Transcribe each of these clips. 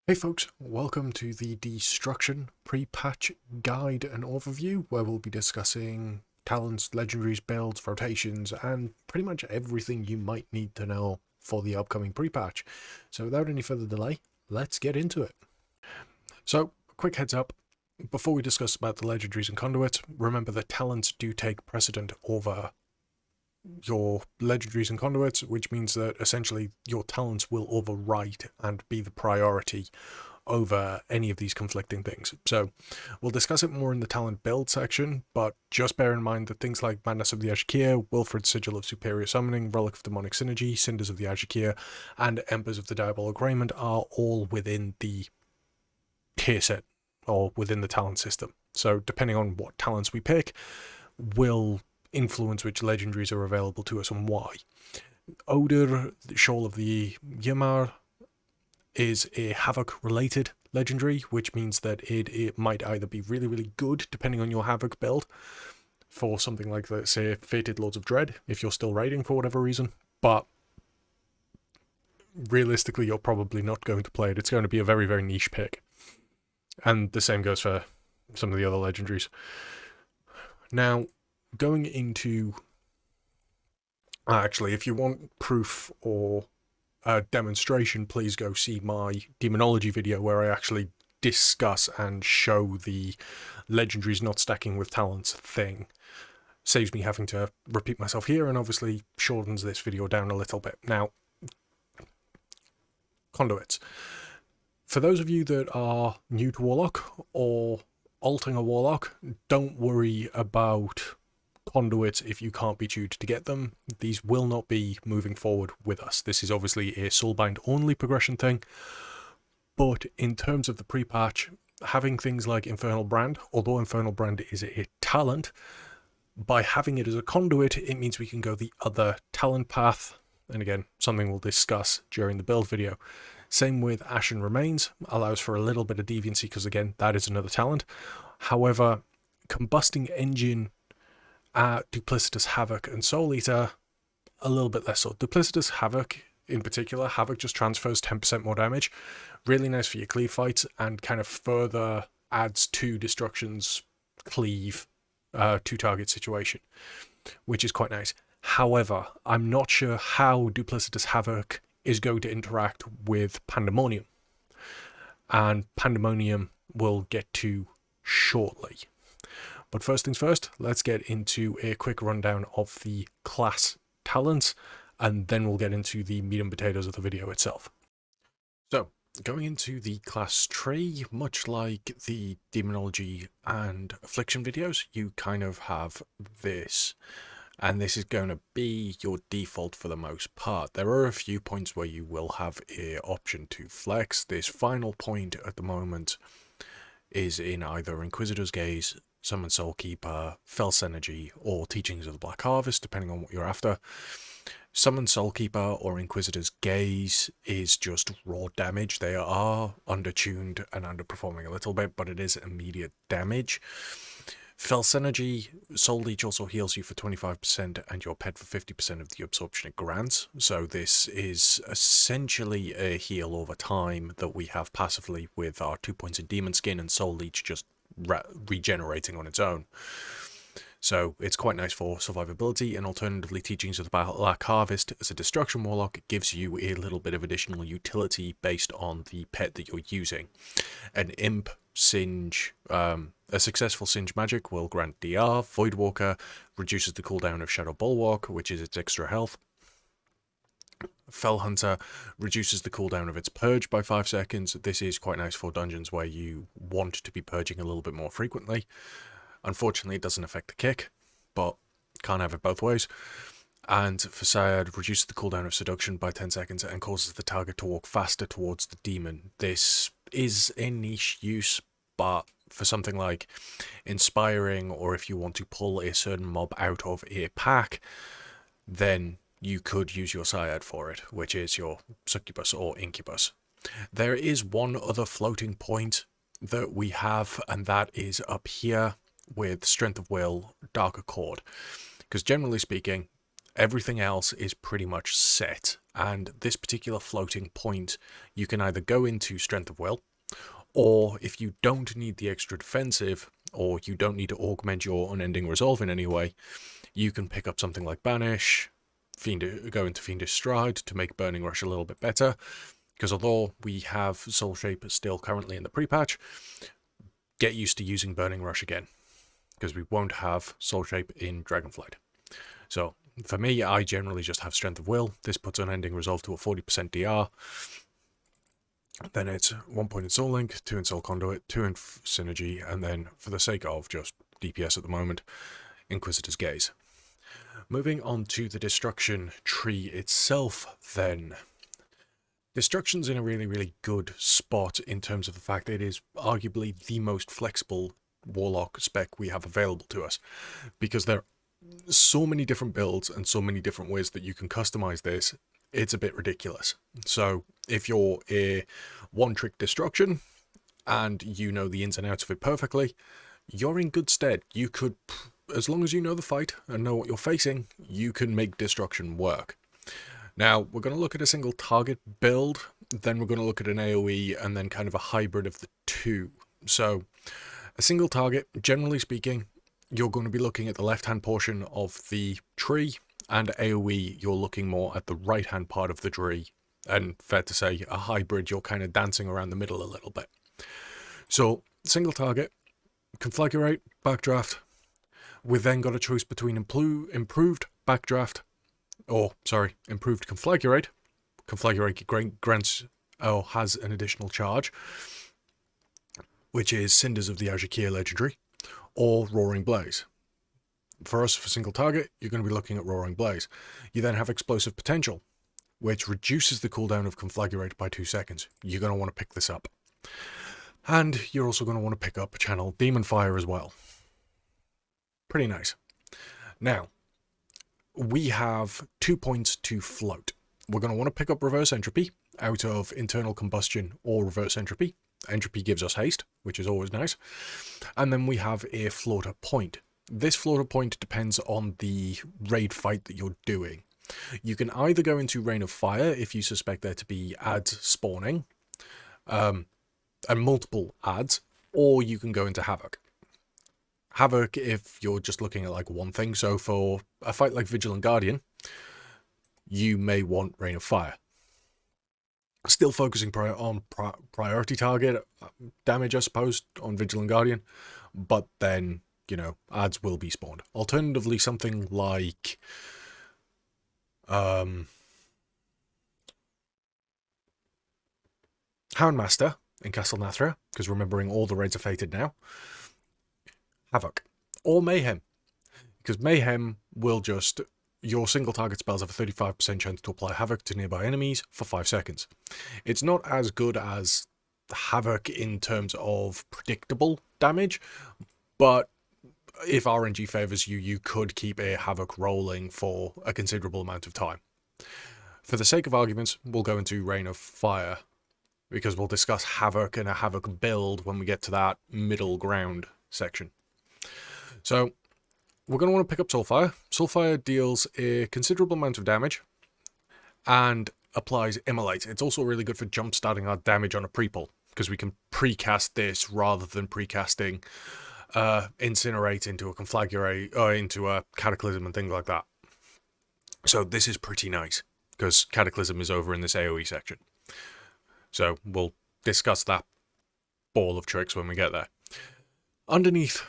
Hey folks, welcome to the Destruction Pre-Patch Guide and Overview, where we'll be discussing talents, legendaries, builds, rotations, and pretty much everything you might need to know for the upcoming pre-patch. So without any further delay, let's get into it. So, quick heads up, before we discuss about the legendaries and conduits, remember that talents do take precedent over your legendaries and conduits, which means that essentially your talents will overwrite and be the priority over any of these conflicting things. So we'll discuss it more in the talent build section, but just bear in mind that things like Madness of the Ashikir, Wilfred's Sigil of Superior Summoning, Relic of Demonic Synergy, Cinders of the Ashikir, and Embers of the Diabolic Raiment are all within the tier set or within the talent system. So depending on what talents we pick, will influence which legendaries are available to us and why. Oder, the Shoal of the Ymir, is a Havoc related legendary, which means that it might either be really good depending on your Havoc build for something like, let's say, Fated Lords of Dread, if you're still raiding for whatever reason, but realistically you're probably not going to play it. It's going to be a very niche pick. And the same goes for some of the other legendaries. Now, going into, actually, if you want proof or a demonstration, please go see my demonology video where I actually discuss and show the legendaries not stacking with talents thing. Saves me having to repeat myself here and obviously shortens this video down a little bit. Now, conduits. For those of you that are new to Warlock or alting a Warlock, don't worry about conduits if you can't be tuned to get them. These will not be moving forward with us. This is obviously a Soulbind only progression thing, but in terms of the pre-patch, having things like Infernal Brand, although Infernal Brand is a talent, by having it as a conduit, it means we can go the other talent path, and again, something we'll discuss during the build video. Same with Ashen Remains, allows for a little bit of deviancy because again, that is another talent. However, Combusting Engine, Duplicitous Havoc and Soul Eater, a little bit less so. Duplicitous Havoc in particular, Havoc just transfers 10% more damage. Really nice for your cleave fights and kind of further adds to Destruction's cleave to target situation, which is quite nice. However, I'm not sure how Duplicitous Havoc is going to interact with Pandemonium. And Pandemonium we'll get to shortly. But first things first, let's get into a quick rundown of the class talents, and then we'll get into the meat and potatoes of the video itself. So, going into the class tree, much like the Demonology and Affliction videos, you kind of have this, and this is going to be your default for the most part. There are a few points where you will have an option to flex. This final point at the moment is in either Inquisitor's Gaze, Summon Soulkeeper, Fell Synergy, or Teachings of the Black Harvest, depending on what you're after. Summon Soulkeeper or Inquisitor's Gaze is just raw damage. They are undertuned and underperforming a little bit, but it is immediate damage. Fell Synergy, Soul Leech also heals you for 25% and your pet for 50% of the absorption it grants. So this is essentially a heal over time that we have passively with our 2 points in Demon Skin and Soul Leech just regenerating on its own. So it's quite nice for survivability, and alternatively Teachings of the Black Harvest as a Destruction Warlock gives you a little bit of additional utility based on the pet that you're using. An Imp Singe, a successful Singe magic will grant DR. Voidwalker reduces the cooldown of Shadow Bulwark, which is its extra health. Fell Hunter reduces the cooldown of its Purge by 5 seconds. This is quite nice for dungeons where you want to be purging a little bit more frequently. Unfortunately, it doesn't affect the kick, but can't have it both ways. And Facade reduces the cooldown of Seduction by 10 seconds and causes the target to walk faster towards the demon. This is a niche use, but for something like Inspiring, or if you want to pull a certain mob out of a pack, then you could use your Syad for it, which is your Succubus or Incubus. There is one other floating point that we have, and that is up here with Strength of Will, Dark Accord. Because generally speaking, everything else is pretty much set, and this particular floating point, you can either go into Strength of Will, or if you don't need the extra defensive, or you don't need to augment your Unending Resolve in any way, you can pick up something like Banish, go into Fiendish Stride to make Burning Rush a little bit better, because although we have Soul Shape still currently in the pre-patch, get used to using Burning Rush again, because we won't have Soul Shape in Dragonflight. So, for me, I generally just have Strength of Will. This puts Unending Resolve to a 40% DR. Then it's 1 point in Soul Link, 2 in Soul Conduit, 2 in Synergy, and then, for the sake of just DPS at the moment, Inquisitor's Gaze. Moving on to the Destruction tree itself, then. Destruction's in a really, really good spot in terms of the fact that it is arguably the most flexible Warlock spec we have available to us, because there are so many different builds and so many different ways that you can customize this, it's a bit ridiculous. So if you're a one-trick Destruction and you know the ins and outs of it perfectly, you're in good stead. You could, as long as you know the fight and know what you're facing, you can make Destruction work. Now, we're going to look at a single target build, then we're going to look at an AoE, and then kind of a hybrid of the two. So, a single target, generally speaking, you're going to be looking at the left-hand portion of the tree, and AoE, you're looking more at the right-hand part of the tree. And fair to say, a hybrid, you're kind of dancing around the middle a little bit. So, single target, Conflagrate, Backdraft. We've then got a choice between improved Backdraft, improved Conflagrate. Conflagrate grants or has an additional charge, which is Cinders of the Ajikir Legendary, or Roaring Blaze. For us, for single target, you're going to be looking at Roaring Blaze. You then have Explosive Potential, which reduces the cooldown of Conflagrate by 2 seconds. You're going to want to pick this up. And you're also going to want to pick up Channel Demon Fire as well. Pretty nice. Now, we have 2 points to float. We're going to want to pick up Reverse Entropy out of Internal Combustion or Reverse Entropy. Entropy gives us haste, which is always nice. And then we have a floater point. This floater point depends on the raid fight that you're doing. You can either go into Rain of Fire if you suspect there to be adds spawning, and multiple adds, or you can go into Havoc. Havoc if you're just looking at like one thing. So for a fight like Vigilant Guardian, you may want Rain of Fire. Still focusing on priority target damage, I suppose, on Vigilant Guardian, but then, you know, adds will be spawned. Alternatively, something like Houndmaster in Castle Nathra, because remembering all the raids are fated now. Havoc. Or Mayhem, because Mayhem will just... Your single target spells have a 35% chance to apply Havoc to nearby enemies for 5 seconds. It's not as good as Havoc in terms of predictable damage, but if RNG favors you, you could keep a Havoc rolling for a considerable amount of time. For the sake of arguments, we'll go into Rain of Fire, because we'll discuss Havoc and a Havoc build when we get to that middle ground section. So, we're going to want to pick up Soulfire. Soulfire deals a considerable amount of damage and applies Immolate. It's also really good for jump-starting our damage on a pre-pull, because we can precast this rather than precasting Incinerate into a Conflagrate, or into a Cataclysm and things like that. So this is pretty nice, because Cataclysm is over in this AoE section. So we'll discuss that ball of tricks when we get there. Underneath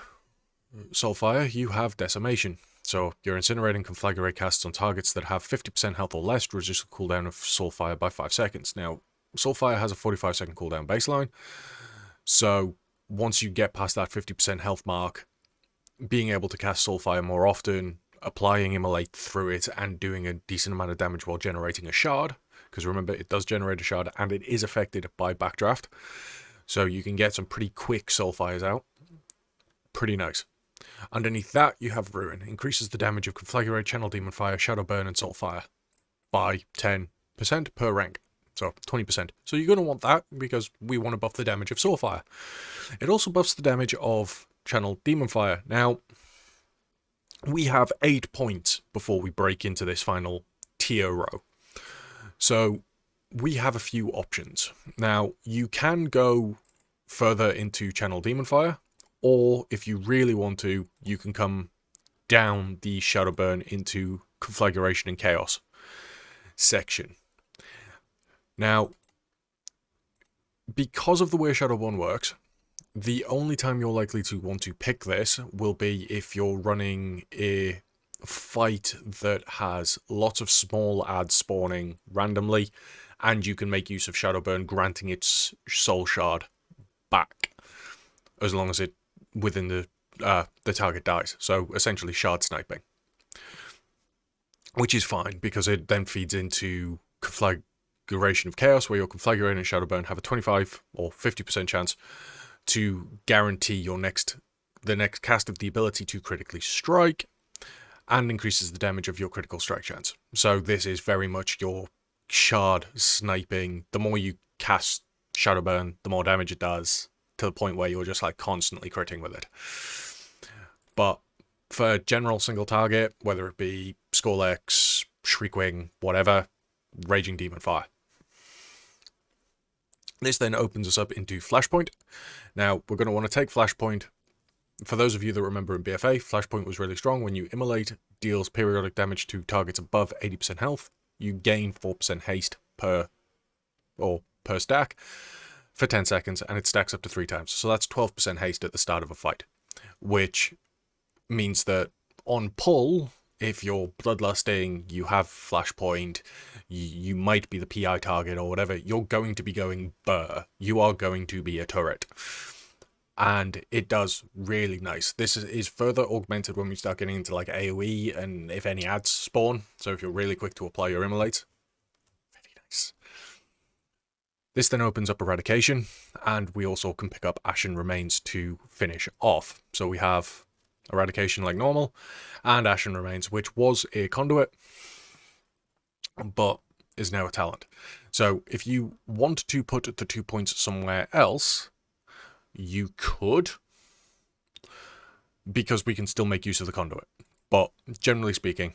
Soulfire, you have Decimation. So your Incinerating Conflagrate casts on targets that have 50% health or less to reduce the cooldown of Soulfire by 5 seconds. Now, Soulfire has a 45-second cooldown baseline, so once you get past that 50% health mark, being able to cast Soulfire more often, applying Immolate through it, and doing a decent amount of damage while generating a shard, because remember, it does generate a shard, and it is affected by Backdraft, so you can get some pretty quick Soulfires out. Pretty nice. Underneath that, you have Ruin. Increases the damage of Conflagrate, Channel Demon Fire, Shadow Burn, and Soulfire by 10% per rank. So 20%. So you're going to want that, because we want to buff the damage of Soulfire. It also buffs the damage of Channel Demon Fire. Now, we have 8 points before we break into this final tier row. So we have a few options. Now, you can go further into Channel Demon Fire, or if you really want to, you can come down the Shadowburn into Conflagration and Chaos section. Now, because of the way Shadowburn works, the only time you're likely to want to pick this will be if you're running a fight that has lots of small adds spawning randomly, and you can make use of Shadowburn granting its soul shard back, as long as it within the target dies. So essentially shard sniping, which is fine because it then feeds into Conflagration of Chaos, where your Conflagration and Shadowburn have a 25 or 50% chance to guarantee the next cast of the ability to critically strike, and increases the damage of your critical strike chance. So this is very much your shard sniping. The more you cast Shadowburn, the more damage it does, to the point where you're just like constantly critting with it. But for general single target, whether it be Skorlex, Shriekwing, whatever, Raging Demon Fire. This then opens us up into Flashpoint. Now, we're going to want to take Flashpoint. For those of you that remember in BFA, Flashpoint was really strong. When you immolate, deals periodic damage to targets above 80% health. You gain 4% haste per stack for 10 seconds, and it stacks up to 3 times. So that's 12% haste at the start of a fight, which means that on pull, if you're bloodlusting, you have Flashpoint, you might be the PI target or whatever, you're going to be going burr. You are going to be a turret. And it does really nice. This is further augmented when we start getting into like AoE and if any adds spawn. So if you're really quick to apply your immolate, very nice. This then opens up Eradication, and we also can pick up Ashen Remains to finish off. So we have Eradication like normal, and Ashen Remains, which was a conduit, but is now a talent. So if you want to put the 2 points somewhere else, you could, because we can still make use of the conduit. But generally speaking,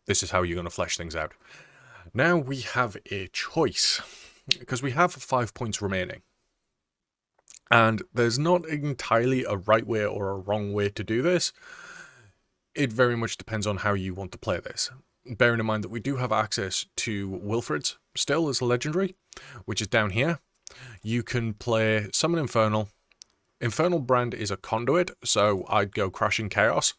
this is how you're going to flesh things out. Now we have a choice, because we have 5 points remaining. And there's not entirely a right way or a wrong way to do this. It very much depends on how you want to play this. Bearing in mind that we do have access to Wilfred's still as a legendary, which is down here. You can play Summon Infernal. Infernal Brand is a conduit, so I'd go Crashing Chaos.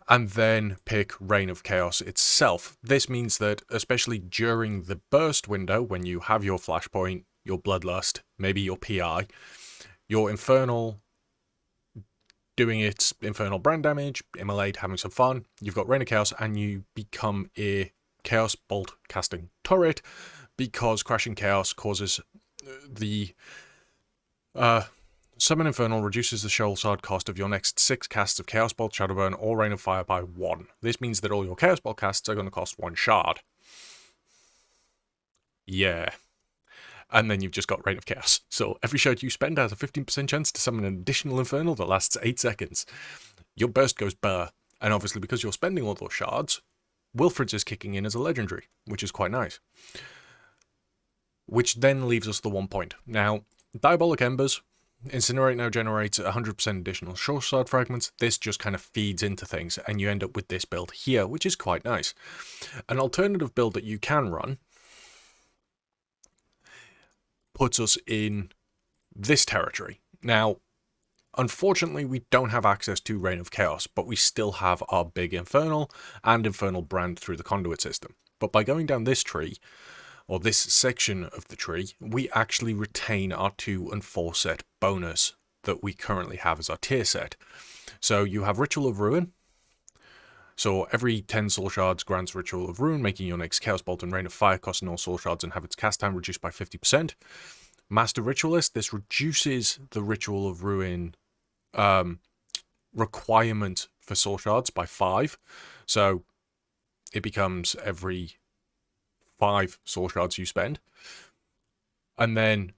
And then pick Reign of Chaos itself. This means that, especially during the burst window, when you have your Flashpoint, your Bloodlust, maybe your PI, your Infernal doing its Infernal Brand damage, Immolate, having some fun, you've got Reign of Chaos, and you become a Chaos Bolt casting turret, because Crashing Chaos causes the Summon Infernal reduces the soul shard cost of your next 6 casts of Chaos Bolt, Shadowburn, or Rain of Fire by 1. This means that all your Chaos Bolt casts are going to cost 1 shard. Yeah. And then you've just got Rain of Chaos. So every shard you spend has a 15% chance to summon an additional Infernal that lasts 8 seconds. Your burst goes burr. And obviously because you're spending all those shards, Wilfred's is kicking in as a legendary, which is quite nice. Which then leaves us the 1 point. Now, Diabolic Embers. Incinerate now generates 100% additional soul shard fragments. This just kind of feeds into things, and you end up with this build here, which is quite nice. An alternative build that you can run puts us in this territory. Now, unfortunately, we don't have access to Reign of Chaos, but we still have our big Infernal and Infernal Brand through the conduit system. But by going down this tree, or this section of the tree, we actually retain our 2 and 4 set bonus that we currently have as our tier set. So you have Ritual of Ruin. So every 10 soul shards grants Ritual of Ruin, making your next Chaos Bolt and Rain of Fire cost no soul shards and have its cast time reduced by 50%. Master Ritualist, this reduces the Ritual of Ruin requirement for soul shards by 5. So it becomes every 5 soul shards you spend. And then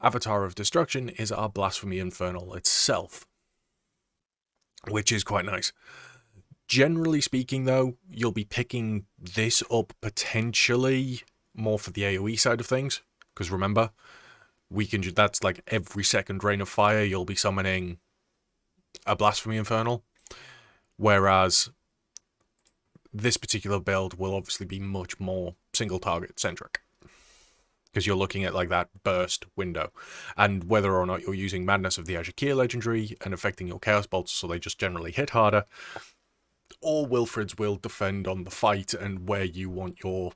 Avatar of Destruction is our Blasphemy Infernal itself, which is quite nice. Generally speaking, though, you'll be picking this up potentially more for the AoE side of things, because remember, that's like every second rain of fire you'll be summoning a Blasphemy Infernal, whereas this particular build will obviously be much more single target centric, because you're looking at like that burst window, and whether or not you're using Madness of the Ajikir legendary and affecting your Chaos Bolts so they just generally hit harder, or Wilfred's will defend on the fight and where you want your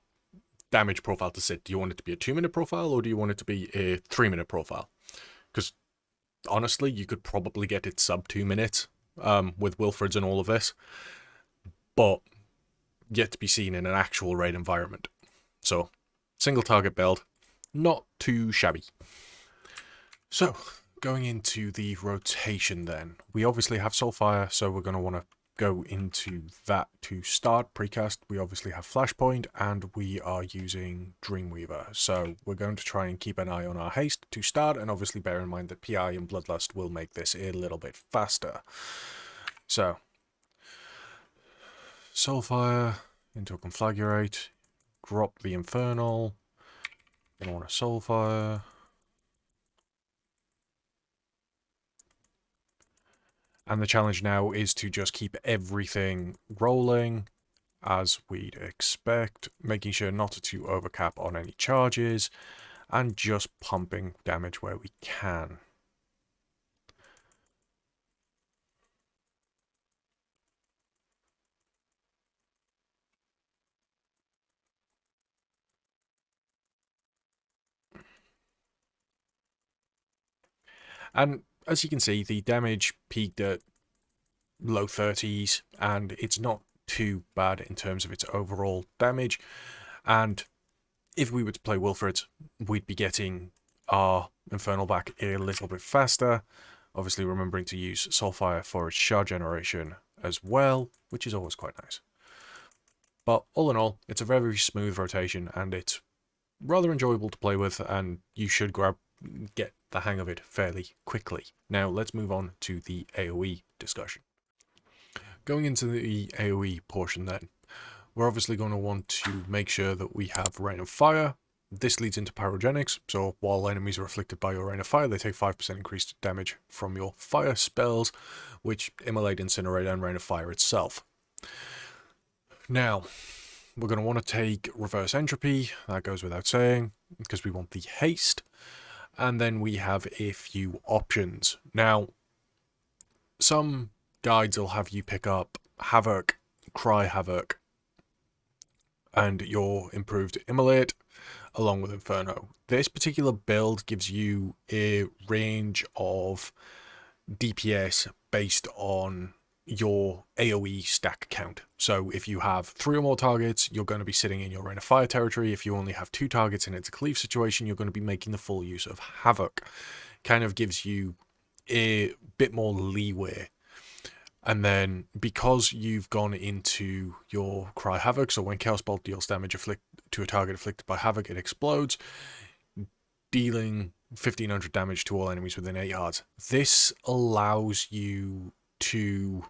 damage profile to sit. Do you want it to be a 2-minute profile, or do you want it to be a 3-minute profile? Because honestly, you could probably get it sub 2 minutes with Wilfred's and all of this, but yet to be seen in an actual raid environment. So, single target build, not too shabby. So, going into the rotation then, we obviously have Soulfire, so we're going to want to go into that to start precast. We obviously have Flashpoint, and we are using Dreamweaver, so we're going to try and keep an eye on our haste to start, and obviously bear in mind that PI and Bloodlust will make this a little bit faster. So, Soulfire into a Conflagrate, drop the Infernal, then I want a Soulfire. And the challenge now is to just keep everything rolling as we'd expect, making sure not to overcap on any charges, and just pumping damage where we can. And as you can see, the damage peaked at low 30s, and it's not too bad in terms of its overall damage. And if we were to play Wilfred, we'd be getting our Infernal back a little bit faster. Obviously remembering to use Soulfire for its shard generation as well, which is always quite nice. But all in all, it's a very smooth rotation, and it's rather enjoyable to play with, and you should get the hang of it fairly quickly. Now let's move on to the AoE discussion. Going into the AoE portion then, we're obviously going to want to make sure that we have Rain of Fire. This leads into Pyrogenics, so while enemies are afflicted by your Rain of Fire, they take 5% increased damage from your fire spells, which immolate, Incinerate, and Rain of Fire itself. Now, we're going to want to take Reverse Entropy, that goes without saying, because we want the haste. And then we have a few options. Now, some guides will have you pick up Havoc, Cry Havoc, and your improved Immolate, along with Inferno. This particular build gives you a range of DPS based on your AoE stack count. So if you have 3 or more targets, you're going to be sitting in your Rain of Fire territory. If you only have 2 targets and it's a cleave situation, you're going to be making the full use of Havoc. Kind of gives you a bit more leeway. And then because you've gone into your Cry Havoc, so when Chaos Bolt deals damage to a target afflicted by Havoc, it explodes, dealing 1500 damage to all enemies within 8 yards. This allows you to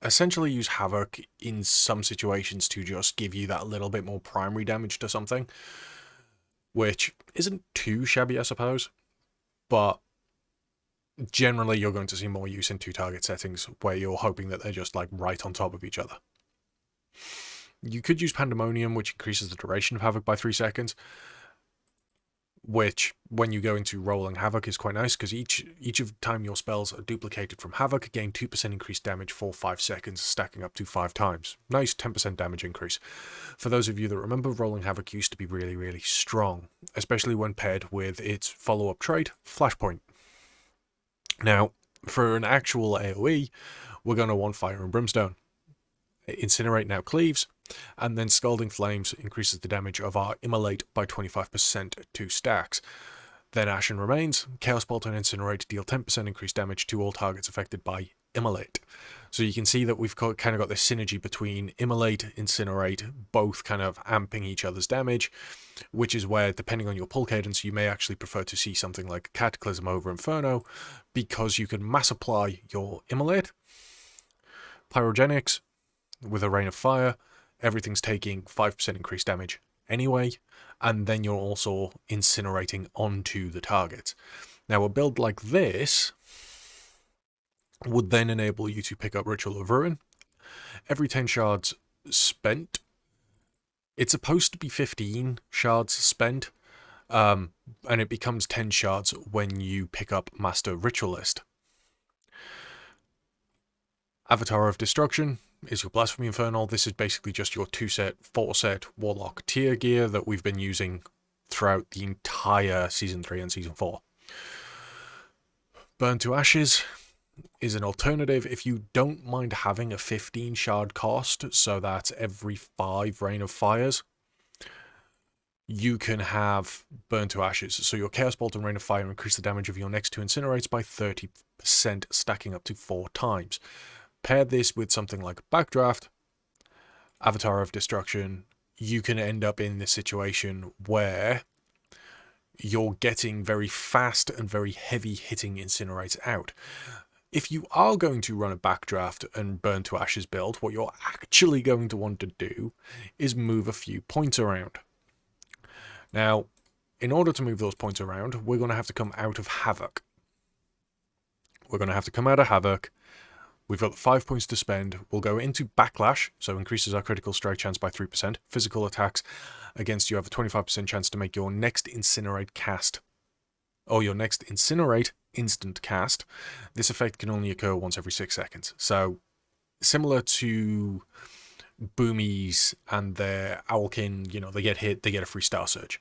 essentially use Havoc in some situations to just give you that little bit more primary damage to something, which isn't too shabby, I suppose, but generally you're going to see more use in 2 target settings where you're hoping that they're just like right on top of each other. You could use Pandemonium, which increases the duration of Havoc by 3 seconds, which, when you go into rolling Havoc, is quite nice, because each of the time your spells are duplicated from Havoc, gain 2% increased damage for 5 seconds, stacking up to 5 times. Nice 10% damage increase. For those of you that remember, rolling Havoc used to be really, really strong, especially when paired with its follow-up trait, Flashpoint. Now, for an actual AoE, we're going to want Fire and Brimstone. Incinerate now cleaves, and then Scalding Flames increases the damage of our Immolate by 25% 2 stacks. Then Ashen Remains, Chaos Bolt and Incinerate deal 10% increased damage to all targets affected by Immolate. So you can see that we've kind of got this synergy between Immolate, Incinerate, both kind of amping each other's damage, which is where, depending on your pull cadence, you may actually prefer to see something like Cataclysm over Inferno, because you can mass apply your Immolate, Pyrogenics, with a Rain of Fire, everything's taking 5% increased damage anyway, and then you're also incinerating onto the target. Now, a build like this would then enable you to pick up Ritual of Ruin. Every 10 shards spent, it's supposed to be 15 shards spent, and it becomes 10 shards when you pick up Master Ritualist. Avatar of Destruction is your Blasphemy Infernal. This is basically just your 2-set, 4-set Warlock tier gear that we've been using throughout the entire Season 3 and Season 4. Burn to Ashes is an alternative if you don't mind having a 15 shard cost, so that's every 5 Rain of Fires. You can have Burn to Ashes, so your Chaos Bolt and Rain of Fire increase the damage of your next 2 Incinerates by 30%, stacking up to 4 times. Pair this with something like Backdraft, Avatar of Destruction, you can end up in this situation where you're getting very fast and very heavy hitting Incinerates out. If you are going to run a Backdraft and Burn to Ashes build, what you're actually going to want to do is move a few points around. Now, in order to move those points around, we're going to have to come out of Havoc. We're going to have to come out of Havoc. We've got 5 points to spend. We'll go into Backlash, so increases our critical strike chance by 3%. Physical attacks against you have a 25% chance to make your next Incinerate cast, or your next Incinerate instant cast. This effect can only occur once every 6 seconds. So, similar to Boomies and their Owlkin, you know, they get hit, they get a free Star Surge.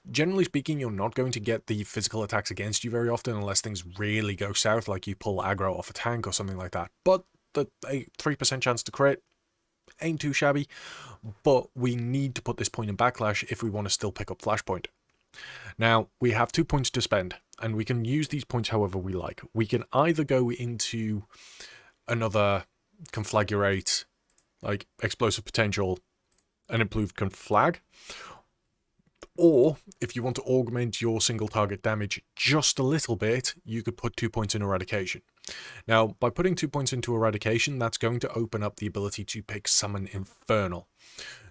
Generally speaking, you're not going to get the physical attacks against you very often unless things really go south, like you pull aggro off a tank or something like that. But the 3% chance to crit ain't too shabby. But we need to put this point in Backlash if we want to still pick up Flashpoint. Now, we have 2 points to spend, and we can use these points however we like. We can either go into another Conflagrate, like Explosive Potential, and improved Conflag, or if you want to augment your single target damage just a little bit, you could put 2 points in Eradication. Now, by putting 2 points into Eradication, that's going to open up the ability to pick Summon Infernal.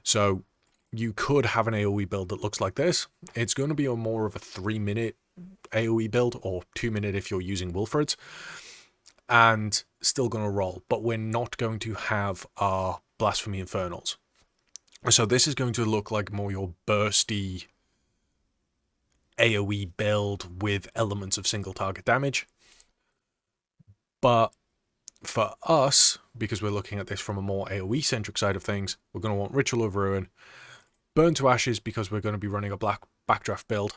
So you could have an AoE build that looks like this. It's going to be more of a 3-minute AoE build, or 2-minute if you're using Wilfred's, and still going to roll, but we're not going to have our Blasphemy Infernals. So this is going to look like more your bursty AoE build with elements of single target damage. But for us, because we're looking at this from a more AoE centric side of things, we're going to want Ritual of Ruin, Burn to Ashes because we're going to be running a black Backdraft build.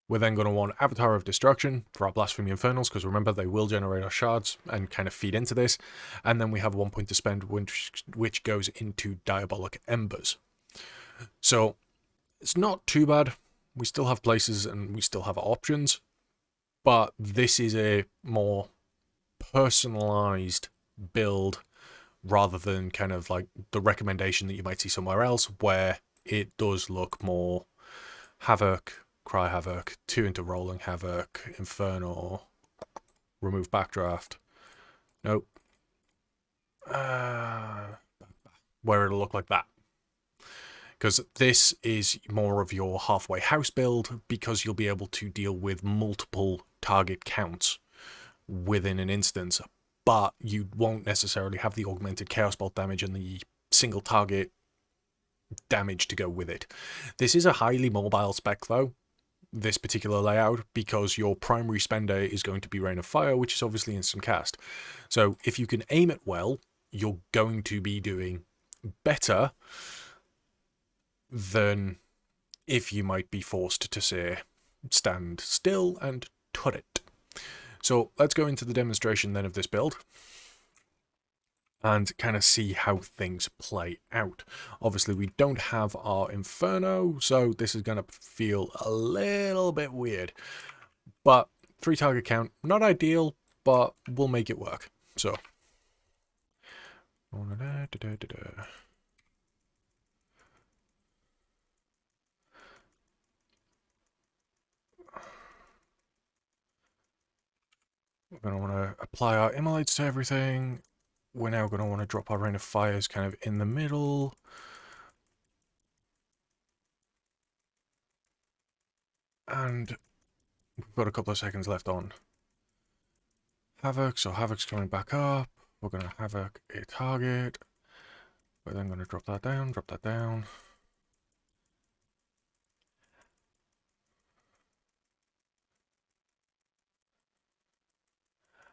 We're then going to want Avatar of Destruction for our Blasphemy Infernals, because remember, they will generate our shards and kind of feed into this. And then we have 1 point to spend, which goes into Diabolic Embers. So it's not too bad. We still have places and we still have options. But this is a more personalized build rather than kind of like the recommendation that you might see somewhere else, where it does look more Havoc, Cry Havoc, 2 into Rolling Havoc, Inferno, remove Backdraft. Nope. Where it'll look like that. Because this is more of your halfway house build, because you'll be able to deal with multiple target counts within an instance, but you won't necessarily have the augmented Chaos Bolt damage and the single target damage to go with it. This is a highly mobile spec though, this particular layout, because your primary spender is going to be Rain of Fire, which is obviously instant cast. So if you can aim it well, you're going to be doing better than if you might be forced to, say, stand still and turret. So let's go into the demonstration then of this build and kind of see how things play out. Obviously, we don't have our Inferno, so this is going to feel a little bit weird. But 3 target count, not ideal, but we'll make it work. So. We're going to want to apply our immolates to everything. we're now going to want to drop our Rain of Fires kind of in the middle. And we've got a couple of seconds left on Havoc, so Havoc's coming back up. We're going to Havoc a target. We're then going to drop that down, drop that down.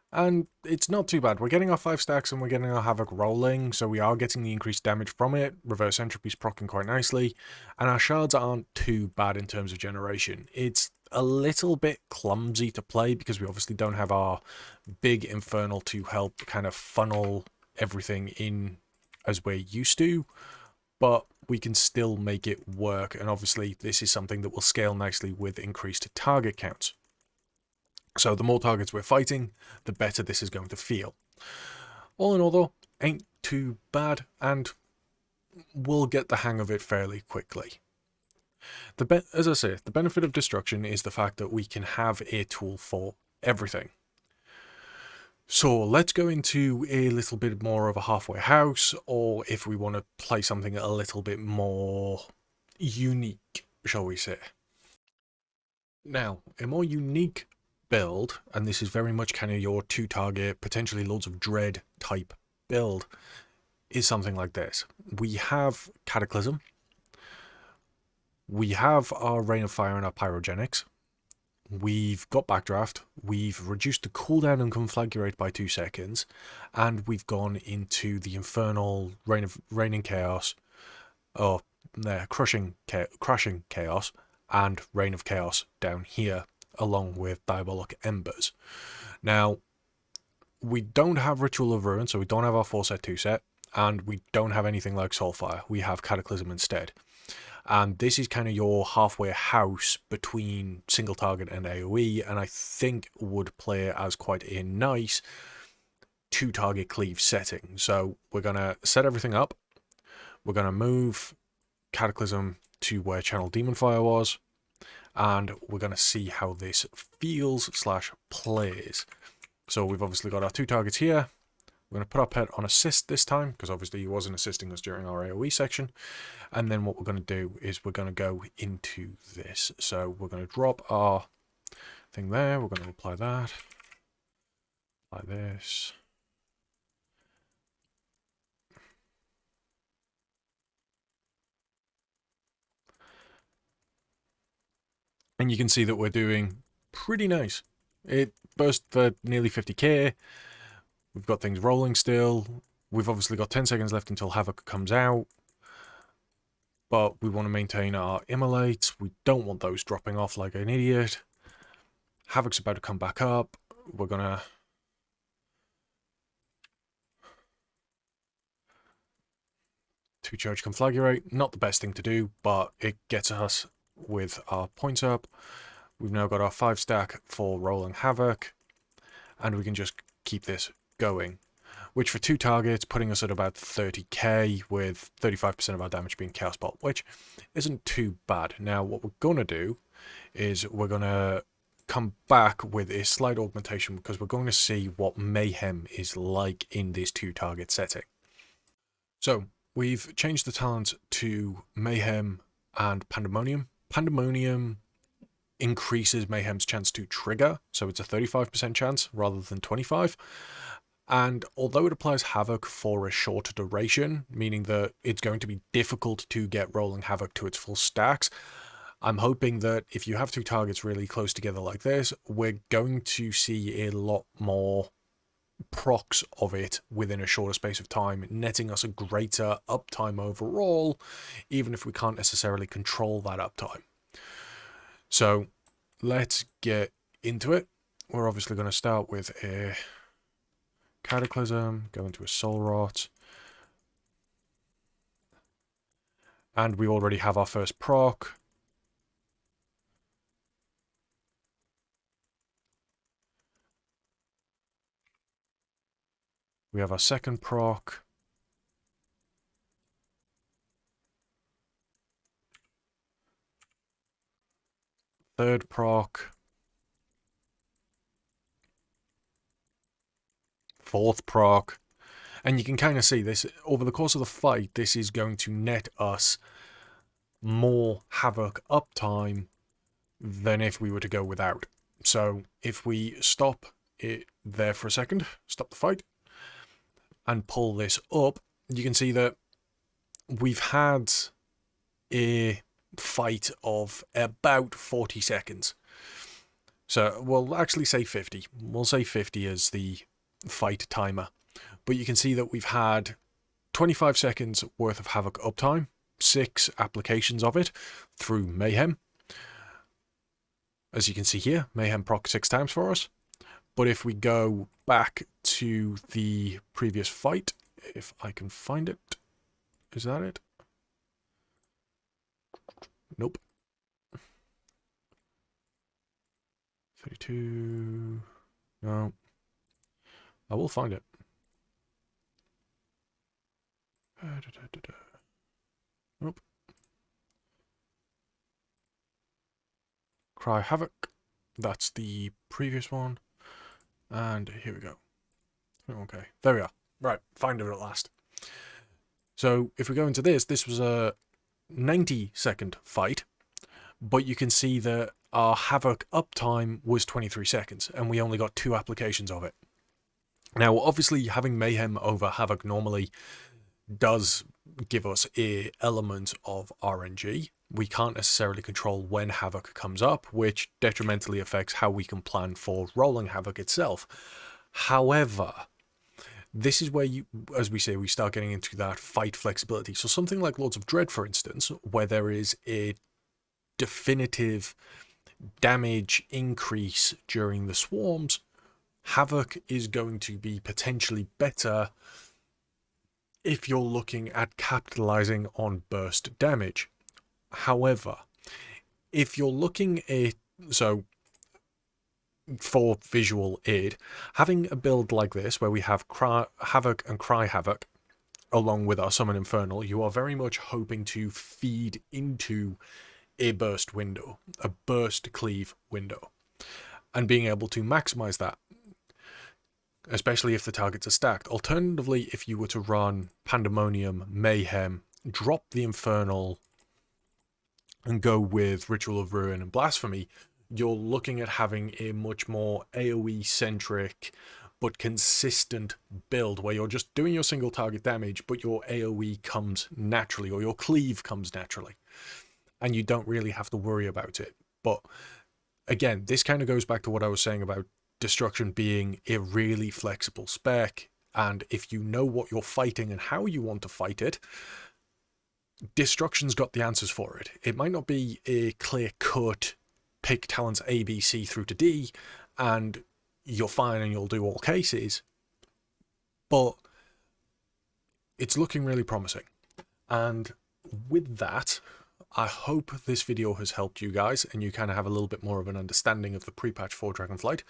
And it's not too bad. We're getting our 5 stacks and we're getting our Havoc rolling, so we are getting the increased damage from it. Reverse Entropy's proccing quite nicely, and our shards aren't too bad in terms of generation. It's a little bit clumsy to play because we obviously don't have our big Infernal to help kind of funnel everything in as we're used to, but we can still make it work, and obviously this is something that will scale nicely with increased target counts. So the more targets we're fighting, the better this is going to feel. All in all though, ain't too bad, and we'll get the hang of it fairly quickly. As I say, the benefit of destruction is the fact that we can have a tool for everything. So let's go into a little bit more of a halfway house, or if we want to play something a little bit more unique, shall we say. Now, a more unique build, and this is very much kind of your 2-target, potentially loads of dread type build, is something like this. We have Cataclysm, we have our Rain of Fire and our Pyrogenics, we've got Backdraft, we've reduced the cooldown and Conflagrate by 2 seconds, and we've gone into the Infernal Raining Chaos, or Crushing Chaos, and Reign of Chaos down here, along with Diabolic Embers. Now, we don't have Ritual of Ruin, so we don't have our 4-set 2-set, and we don't have anything like Soulfire. We have Cataclysm instead. And this is kind of your halfway house between single target and AoE, and I think would play as quite a nice 2-target cleave setting. So we're going to set everything up. We're going to move Cataclysm to where Channel Demon Fire was, and we're going to see how this feels / plays. So we've obviously got our 2 targets here. We're going to put our pet on assist this time, because obviously he wasn't assisting us during our AoE section. And then what we're going to do is we're going to go into this. So we're going to drop our thing there. We're going to apply that. Apply this. And you can see that we're doing pretty nice. It burst for nearly 50k. We've got things rolling still. We've obviously got 10 seconds left until Havoc comes out. But we want to maintain our Immolates. We don't want those dropping off like an idiot. Havoc's about to come back up. We're going to... two-charge Conflagrate. Not the best thing to do, but it gets us with our points up. We've now got our 5-stack for rolling Havoc. And we can just keep this going, which for 2 targets, putting us at about 30k, with 35% of our damage being Chaos Bolt, which isn't too bad. Now, what we're going to do is we're going to come back with a slight augmentation, because we're going to see what Mayhem is like in this 2-target setting. So, we've changed the talents to Mayhem and Pandemonium. Pandemonium increases Mayhem's chance to trigger, so it's a 35% chance rather than 25%. And although it applies Havoc for a shorter duration, meaning that it's going to be difficult to get rolling Havoc to its full stacks, I'm hoping that if you have 2 targets really close together like this, we're going to see a lot more procs of it within a shorter space of time, netting us a greater uptime overall, even if we can't necessarily control that uptime. So let's get into it. We're obviously going to start with a Cataclysm, go into a Soul Rot, and we already have our first proc. We have our second proc. Third proc. Fourth proc. And you can kind of see this, over the course of the fight, this is going to net us more Havoc uptime than if we were to go without. So if we stop it there for a second, stop the fight, and pull this up, you can see that we've had a fight of about 40 seconds. So we'll actually say 50. We'll say 50 as the fight timer. But you can see that we've had 25 seconds worth of Havoc uptime, 6 applications of it through Mayhem. As you can see here, Mayhem proc 6 times for us. But if we go back to the previous fight, if I can find it, is that it? Nope. 32. No. I will find it. Nope. Cry Havoc. That's the previous one. And here we go. Okay, there we are. Right, find it at last. So if we go into this, this was a 90-second fight, but you can see that our Havoc uptime was 23 seconds, and we only got 2 applications of it. Now, obviously, having Mayhem over Havoc normally does give us an element of RNG. We can't necessarily control when Havoc comes up, which detrimentally affects how we can plan for rolling Havoc itself. However, this is where you, as we say, we start getting into that fight flexibility. So something like Lords of Dread, for instance, where there is a definitive damage increase during the swarms, Havoc is going to be potentially better if you're looking at capitalizing on burst damage. However, if you're looking at, so for visual aid, having a build like this where we have Havoc and Cry Havoc along with our Summon Infernal, you are very much hoping to feed into a burst window, a burst cleave window, and being able to maximize that, especially if the targets are stacked. Alternatively, if you were to run Pandemonium, Mayhem, drop the Infernal, and go with Ritual of Ruin and Blasphemy, you're looking at having a much more AoE-centric but consistent build where you're just doing your single target damage, but your AoE comes naturally, or your cleave comes naturally, and you don't really have to worry about it. But again, this kind of goes back to what I was saying about Destruction being a really flexible spec, and if you know what you're fighting and how you want to fight it, Destruction's got the answers for it. It might not be a clear-cut pick talents A, B, C through to D, and you're fine and you'll do all cases, but it's looking really promising. And with that, I hope this video has helped you guys and you kind of have a little bit more of an understanding of the pre-patch for Dragonflight.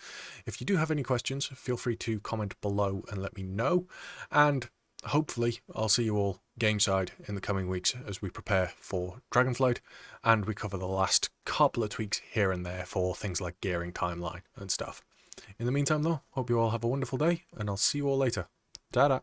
If you do have any questions, feel free to comment below and let me know. And hopefully I'll see you all gameside in the coming weeks as we prepare for Dragonflight and we cover the last couple of tweaks here and there for things like gearing timeline and stuff. In the meantime though, hope you all have a wonderful day and I'll see you all later. Ta-da!